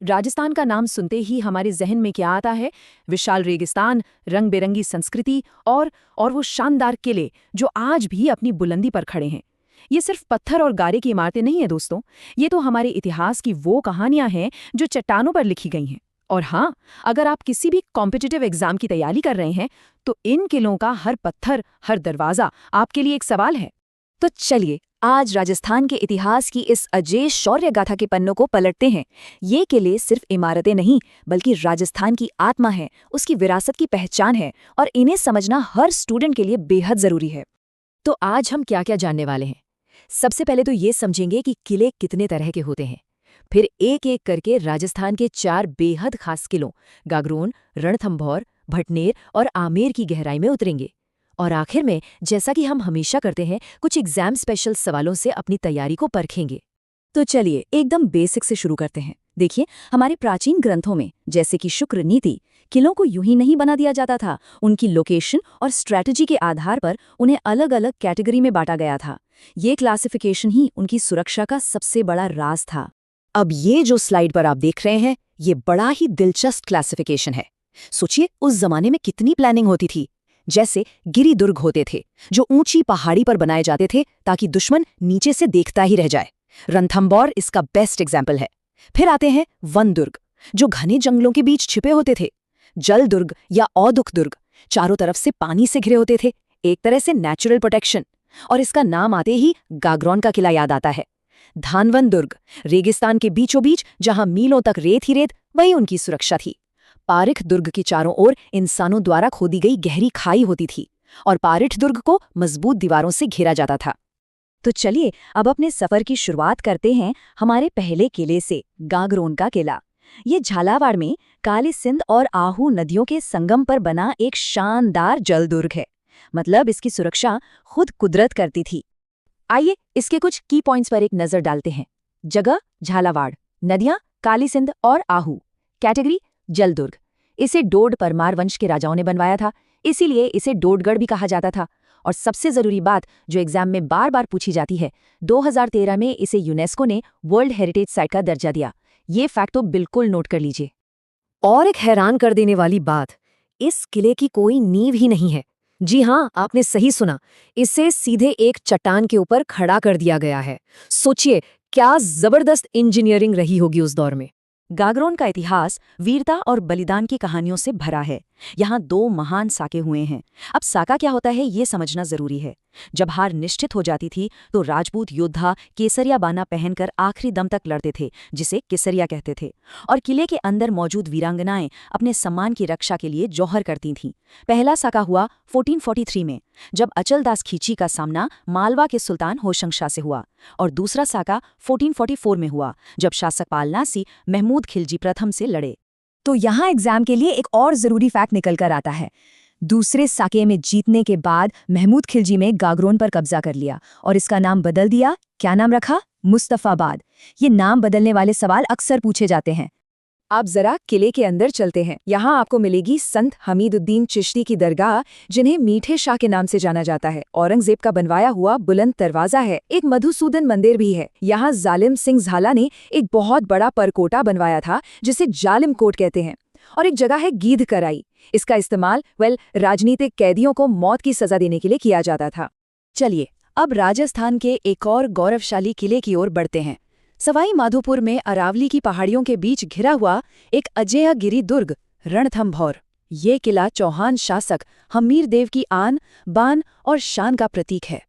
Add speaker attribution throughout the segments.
Speaker 1: राजस्थान का नाम सुनते ही हमारे जहन में क्या आता है? विशाल रेगिस्तान, रंग बिरंगी संस्कृति और वो शानदार किले जो आज भी अपनी बुलंदी पर खड़े हैं। ये सिर्फ पत्थर और गारे की इमारतें नहीं है दोस्तों, ये तो हमारे इतिहास की वो कहानियां हैं जो चट्टानों पर लिखी गई हैं। और हाँ, अगर आप किसी भी कॉम्पिटिटिव एग्जाम की तैयारी कर रहे हैं तो इन किलों का हर पत्थर, हर दरवाजा आपके लिए एक सवाल है।
Speaker 2: तो चलिए आज राजस्थान के इतिहास की इस अजेय शौर्य गाथा के पन्नों को पलटते हैं। ये किले सिर्फ इमारतें नहीं बल्कि राजस्थान की आत्मा है, उसकी विरासत की पहचान है और इन्हें समझना हर स्टूडेंट के लिए बेहद जरूरी है।
Speaker 1: तो आज हम क्या क्या जानने वाले हैं? सबसे पहले तो ये समझेंगे कि किले कितने तरह के होते हैं। फिर एक एक करके राजस्थान के 4 बेहद खास किलों गागरोन, रणथंभौर, भटनेर और आमेर की गहराई में उतरेंगे। और आखिर में, जैसा कि हम हमेशा करते हैं, कुछ एग्जाम स्पेशल सवालों से अपनी तैयारी को परखेंगे।
Speaker 2: तो चलिए एकदम बेसिक से शुरू करते हैं। देखिए, हमारे प्राचीन ग्रंथों में जैसे कि शुक्र नीति, किलों को यूं ही नहीं बना दिया जाता था। उनकी लोकेशन और स्ट्रैटेजी के आधार पर उन्हें अलग अलग कैटेगरी में बांटा गया था। ये क्लासिफिकेशन ही उनकी सुरक्षा का सबसे बड़ा राज था।
Speaker 1: अब ये जो स्लाइड पर आप देख रहे हैं, ये बड़ा ही दिलचस्प क्लासिफिकेशन है। सोचिए उस जमाने में कितनी प्लानिंग होती थी। जैसे गिरिदुर्ग होते थे जो ऊंची पहाड़ी पर बनाए जाते थे ताकि दुश्मन नीचे से देखता ही रह जाए। रणथंभौर इसका बेस्ट एग्जाम्पल है। फिर आते हैं वन दुर्ग जो घने जंगलों के बीच छिपे होते थे। जल दुर्ग या औदुक दुर्ग चारों तरफ से पानी से घिरे होते थे, एक तरह से नेचुरल प्रोटेक्शन। और इसका नाम आते ही गागरोन का किला याद आता है। धानवन दुर्ग रेगिस्तान के बीचों बीच जहां मीलों तक रेत ही रेत, वही उनकी सुरक्षा थी। पारिख दुर्ग की चारों ओर इंसानों द्वारा खोदी गई गहरी खाई होती थी और पारिठ दुर्ग को मजबूत दीवारों से घेरा जाता था।
Speaker 2: तो चलिए अब अपने सफर की शुरुआत करते हैं हमारे पहले किले से, गागरोन का किला। ये झालावाड़ में काली सिंध और आहू नदियों के संगम पर बना एक शानदार जल दुर्ग है। मतलब इसकी सुरक्षा खुद कुदरत करती थी। आइए इसके कुछ की पॉइंट्स पर एक नजर डालते हैं। जगह झालावाड़, नदियां काली सिंध और आहू, कैटेगरी जल दुर्ग। इसे डोड परमार वंश के राजाओं ने बनवाया था, इसीलिए इसे डोडगढ़ भी कहा जाता था। और सबसे जरूरी बात जो एग्जाम में बार बार पूछी जाती है, 2013 में इसे यूनेस्को ने वर्ल्ड हेरिटेज साइट का दर्जा दिया। ये फैक्ट तो बिल्कुल नोट कर लीजिए।
Speaker 1: और एक हैरान कर देने वाली बात, इस किले की कोई नींव ही नहीं है। जी हाँ, आपने सही सुना, इसे सीधे एक चट्टान के ऊपर खड़ा कर दिया गया है। सोचिए क्या जबरदस्त इंजीनियरिंग रही होगी उस दौर में।
Speaker 2: गागरोन का इतिहास वीरता और बलिदान की कहानियों से भरा है। यहाँ 2 महान साके हुए हैं। अब साका क्या होता है ये समझना जरूरी है। जब हार निश्चित हो जाती थी तो राजपूत योद्धा केसरिया बाना पहनकर आखिरी दम तक लड़ते थे, जिसे केसरिया कहते थे। और किले के अंदर मौजूद वीरांगनाएं अपने सम्मान की रक्षा के लिए जौहर करती थीं। पहला साका हुआ 1443 में, जब अचलदास खींची का सामना मालवा के सुल्तान होशंगशाह से हुआ। और दूसरा साका 1444 में हुआ, जब शासक पालनासी महमूद खिलजी प्रथम से लड़े। तो यहाँ एग्जाम के लिए एक और जरूरी फैक्ट निकल कर आता है। दूसरे साके में जीतने के बाद महमूद खिलजी ने गागरोन पर कब्जा कर लिया और इसका नाम बदल दिया। क्या नाम रखा? मुस्तफाबाद। ये नाम बदलने वाले सवाल अक्सर पूछे जाते हैं।
Speaker 1: आप जरा किले के अंदर चलते हैं। यहाँ आपको मिलेगी संत हमीदुद्दीन चिश्ती की दरगाह, जिन्हें मीठे शाह के नाम से जाना जाता है। औरंगजेब का बनवाया हुआ बुलंद दरवाजा है। एक मधुसूदन मंदिर भी है। यहाँ जालिम सिंह झाला ने एक बहुत बड़ा परकोटा बनवाया था, जिसे जालिम कोट कहते हैं। और एक जगह है गीध कराई। इसका इस्तेमाल राजनीतिक कैदियों को मौत की सजा देने के लिए किया जाता था। चलिए अब राजस्थान के एक और गौरवशाली किले की ओर बढ़ते हैं। सवाई माधोपुर में अरावली की पहाड़ियों के बीच घिरा हुआ एक अजेय गिरी दुर्ग रणथंभौर। ये किला चौहान शासक हमीर देव की आन, बान और शान का प्रतीक है।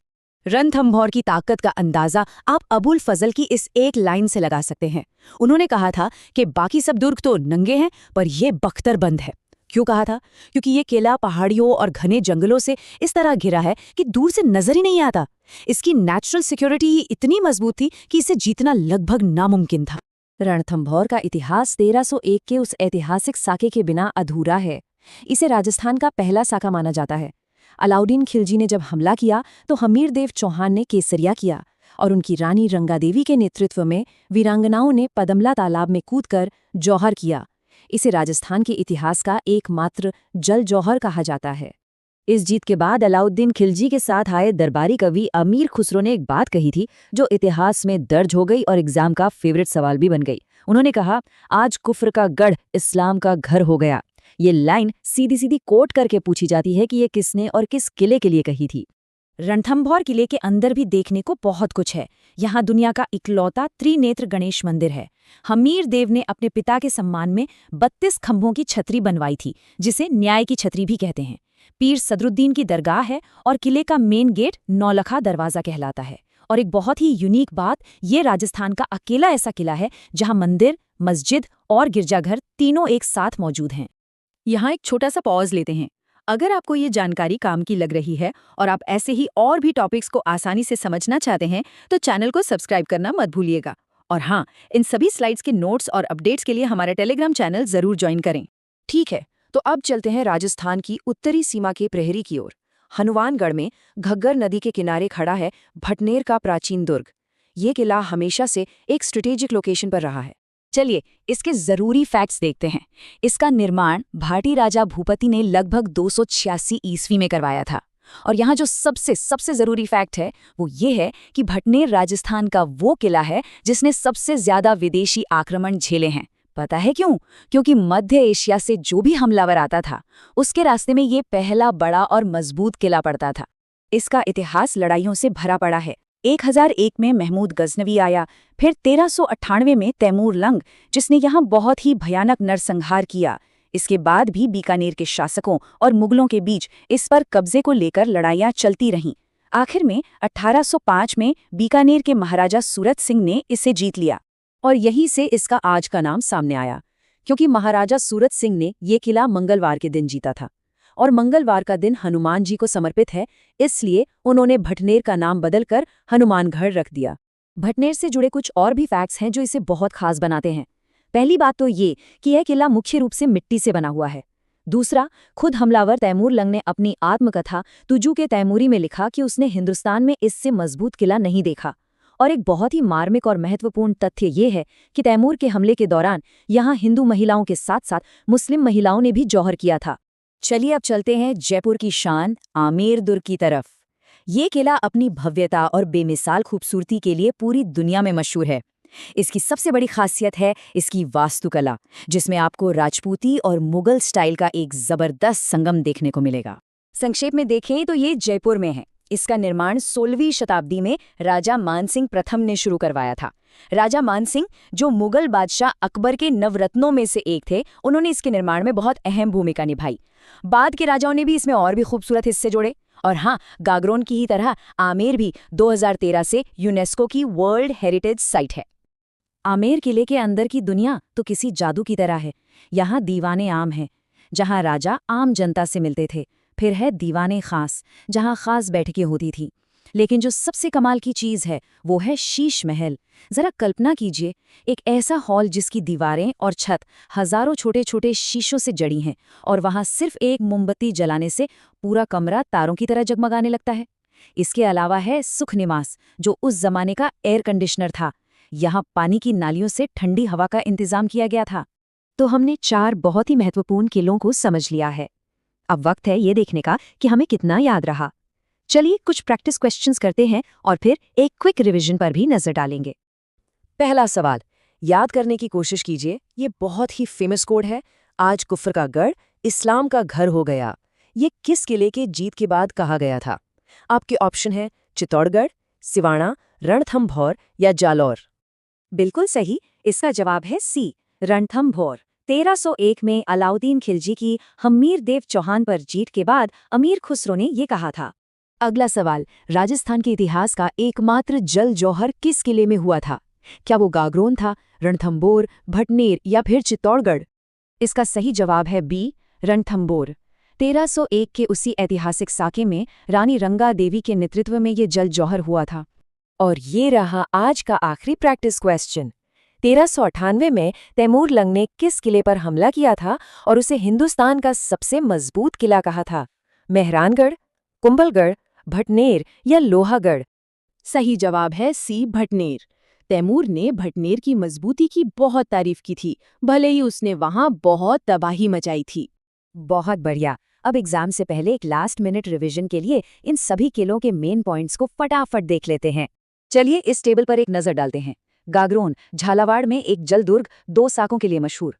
Speaker 1: रणथंभौर की ताकत का अंदाजा आप अबुल फजल की इस एक लाइन से लगा सकते हैं। उन्होंने कहा था कि बाकी सब दुर्ग तो नंगे हैं पर ये बख्तरबंद है। क्यों कहा था? क्योंकि ये किला पहाड़ियों और घने जंगलों से इस तरह घिरा है कि दूर से नजर ही नहीं आता। इसकी नेचुरल सिक्योरिटी ही इतनी मजबूत थी कि इसे जीतना लगभग नामुमकिन था।
Speaker 2: रणथंभौर का इतिहास 1301 के उस ऐतिहासिक साके के बिना अधूरा है। इसे राजस्थान का पहला साका माना जाता है। अलाउद्दीन खिलजी ने जब हमला किया तो हमीर देव चौहान ने केसरिया किया और उनकी रानी रंगादेवी के नेतृत्व में वीरांगनाओं ने पदमला तालाब में कूदकर जौहर किया। इसे राजस्थान के इतिहास का एकमात्र जल जौहर कहा जाता है। इस जीत के बाद अलाउद्दीन खिलजी के साथ आए दरबारी कवि अमीर खुसरो ने एक बात कही थी जो इतिहास में दर्ज हो गई और एग्जाम का फेवरेट सवाल भी बन गई। उन्होंने कहा, आज कुफ्र का गढ़ इस्लाम का घर हो गया। ये लाइन सीधी सीधी कोट करके पूछी जाती है कि ये किसने और किस किले के लिए कही थी। रणथंभौर किले के अंदर भी देखने को बहुत कुछ है। यहाँ दुनिया का इकलौता त्रिनेत्र गणेश मंदिर है। हमीर देव ने अपने पिता के सम्मान में 32 खंभों की छतरी बनवाई थी, जिसे न्याय की छतरी भी कहते हैं। पीर सदरुद्दीन की दरगाह है और किले का मेन गेट नौलखा दरवाजा कहलाता है। और एक बहुत ही यूनिक बात, ये राजस्थान का अकेला ऐसा किला है जहाँ मंदिर, मस्जिद और गिरजाघर तीनों एक साथ मौजूद हैं। यहाँ एक छोटा सा पॉज लेते हैं। अगर आपको ये जानकारी काम की लग रही है और आप ऐसे ही और भी टॉपिक्स को आसानी से समझना चाहते हैं तो चैनल को सब्सक्राइब करना मत भूलिएगा। और हाँ, इन सभी स्लाइड्स के नोट्स और अपडेट्स के लिए हमारा टेलीग्राम चैनल जरूर ज्वाइन करें।
Speaker 1: ठीक है, तो अब चलते हैं राजस्थान की उत्तरी सीमा के प्रहरी की ओर। हनुमानगढ़ में घग्गर नदी के किनारे खड़ा है भटनेर का प्राचीन दुर्ग। ये किला हमेशा से एक स्ट्रेटेजिक लोकेशन पर रहा है।
Speaker 2: चलिए इसके जरूरी फैक्ट्स देखते हैं। इसका निर्माण भाटी राजा भूपति ने लगभग 286 ईस्वी में करवाया था। और यहाँ जो सबसे जरूरी फैक्ट है वो ये है कि भटनेर राजस्थान का वो किला है जिसने सबसे ज्यादा विदेशी आक्रमण झेले हैं। पता है क्यों? क्योंकि मध्य एशिया से जो भी हमलावर आता था उसके रास्ते में ये पहला बड़ा और मजबूत किला पड़ता था। इसका इतिहास लड़ाइयों से भरा पड़ा है। 1001 में महमूद गजनवी आया, फिर 1398 में तैमूर लंग, जिसने यहाँ बहुत ही भयानक नरसंहार किया। इसके बाद भी बीकानेर के शासकों और मुगलों के बीच इस पर कब्जे को लेकर लड़ाइयाँ चलती रहीं। आखिर में 1805 में बीकानेर के महाराजा सूरत सिंह ने इसे जीत लिया और यहीं से इसका आज का नाम सामने आया, क्योंकि महाराजा सूरत सिंह ने ये किला मंगलवार के दिन जीता था और मंगलवार का दिन हनुमान जी को समर्पित है, इसलिए उन्होंने भटनेर का नाम बदलकर हनुमानगढ़ रख दिया। भटनेर से जुड़े कुछ और भी फैक्ट्स हैं जो इसे बहुत खास बनाते हैं। पहली बात तो ये कि यह किला मुख्य रूप से मिट्टी से बना हुआ है। दूसरा, खुद हमलावर तैमूर लंग ने अपनी आत्मकथा तुजू के तैमूरी में लिखा कि उसने हिंदुस्तान में इससे मजबूत किला नहीं देखा। और एक बहुत ही मार्मिक और महत्वपूर्ण तथ्य ये है कि तैमूर के हमले के दौरान यहाँ हिंदू महिलाओं के साथ साथ मुस्लिम महिलाओं ने भी जौहर किया था। चलिए अब चलते हैं जयपुर की शान आमेर दुर्ग की तरफ। ये किला अपनी भव्यता और बेमिसाल खूबसूरती के लिए पूरी दुनिया में मशहूर है। इसकी सबसे बड़ी खासियत है इसकी वास्तुकला, जिसमें आपको राजपूती और मुगल स्टाइल का एक जबरदस्त संगम देखने को मिलेगा। संक्षेप में देखें तो ये जयपुर में है। इसका निर्माण 16वीं शताब्दी में राजा मानसिंह प्रथम ने शुरू करवाया था। राजा मानसिंह, जो मुगल बादशाह अकबर के नवरत्नों में से एक थे, उन्होंने इसके निर्माण में बहुत अहम भूमिका निभाई। बाद के राजाओं ने भी इसमें और भी खूबसूरत हिस्से जोड़े। और हाँ, गागरोन की ही तरह आमेर भी 2013 से यूनेस्को की वर्ल्ड हेरिटेज साइट है। आमेर किले के अंदर की दुनिया तो किसी जादू की तरह है। यहाँ दीवाने आम हैं, जहाँ राजा आम जनता से मिलते थे। फिर है दीवाने खास, जहाँ खास बैठकें होती थी। लेकिन जो सबसे कमाल की चीज़ है वो है शीश महल। जरा कल्पना कीजिए, एक ऐसा हॉल जिसकी दीवारें और छत हजारों छोटे छोटे शीशों से जड़ी हैं और वहाँ सिर्फ एक मोमबत्ती जलाने से पूरा कमरा तारों की तरह जगमगाने लगता है। इसके अलावा है सुख निवास, जो उस जमाने का एयर कंडीशनर था। यहाँ पानी की नालियों से ठंडी हवा का इंतजाम किया गया था। तो हमने 4 बहुत ही महत्वपूर्ण किलों को समझ लिया है। अब वक्त है ये देखने का कि हमें कितना याद रहा। चलिए कुछ प्रैक्टिस क्वेश्चंस करते हैं और फिर एक क्विक रिवीजन पर भी नजर डालेंगे।
Speaker 1: पहला सवाल, याद करने की कोशिश कीजिए। ये बहुत ही फेमस कोड है, आज कुफ्र का गढ़ इस्लाम का घर हो गया। ये किस किले के जीत के बाद कहा गया था? आपके ऑप्शन है चित्तौड़गढ़, सिवाना, रणथंभौर या जालौर।
Speaker 2: बिल्कुल सही, इसका जवाब है सी, रणथंभौर। 1301 में अलाउद्दीन खिलजी की हमीर देव चौहान पर जीत के बाद अमीर खुसरो ने ये कहा था। अगला सवाल, राजस्थान के इतिहास का एकमात्र जल जौहर किस किले में हुआ था? क्या वो गागरोन था, रणथंभौर, भटनेर या फिर चित्तौड़गढ़? इसका सही जवाब है बी, रणथंभौर। 1301 के उसी ऐतिहासिक साके में रानी रंगा देवी के नेतृत्व में ये जल जौहर हुआ था।
Speaker 1: और ये रहा आज का आखिरी प्रैक्टिस क्वेश्चन। 1398 में तैमूर लंग ने किस किले पर हमला किया था और उसे हिंदुस्तान का सबसे मजबूत किला कहा था? मेहरानगढ़, कुंभलगढ़, भटनेर या लोहागढ़?
Speaker 3: सही जवाब है सी, भटनेर। तैमूर ने भटनेर की मजबूती की बहुत तारीफ की थी, भले ही उसने वहां बहुत तबाही मचाई थी।
Speaker 2: बहुत बढ़िया। अब एग्जाम से पहले एक लास्ट मिनट रिवीजन के लिए इन सभी किलों के मेन पॉइंट्स को फटाफट देख लेते हैं।
Speaker 1: चलिए इस टेबल पर एक नजर डालते हैं। गागरोन झालावाड़ में एक जल दुर्ग 2 साकों के लिए मशहूर।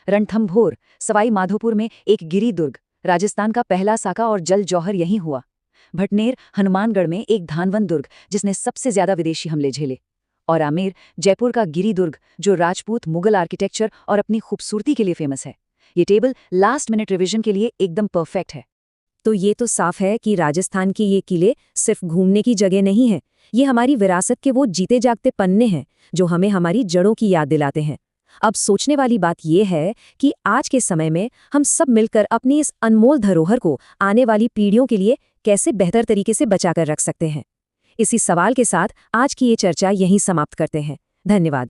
Speaker 1: रणथंभौर सवाई माधोपुर में एक गिरी दुर्ग, राजस्थान का पहला साका और जल जौहर यहीं हुआ। भटनेर हनुमानगढ़ में एक धानवन दुर्ग जिसने सबसे ज्यादा विदेशी हमले झेले। और आमेर जयपुर का गिरी दुर्ग जो राजपूत मुगल आर्किटेक्चर और अपनी खूबसूरती के लिए फेमस है। ये टेबल लास्ट मिनट रिवीजन के लिए एकदम परफेक्ट है।
Speaker 2: तो ये तो साफ है कि राजस्थान के ये किले सिर्फ घूमने की जगह नहीं है, ये हमारी विरासत के वो जीते जागते पन्ने हैं जो हमें हमारी जड़ों की याद दिलाते हैं। अब सोचने वाली बात यह है कि आज के समय में हम सब मिलकर अपनी इस अनमोल धरोहर को आने वाली पीढ़ियों के लिए कैसे बेहतर तरीके से बचाकर रख सकते हैं। इसी सवाल के साथ आज की ये चर्चा यहीं समाप्त करते हैं। धन्यवाद।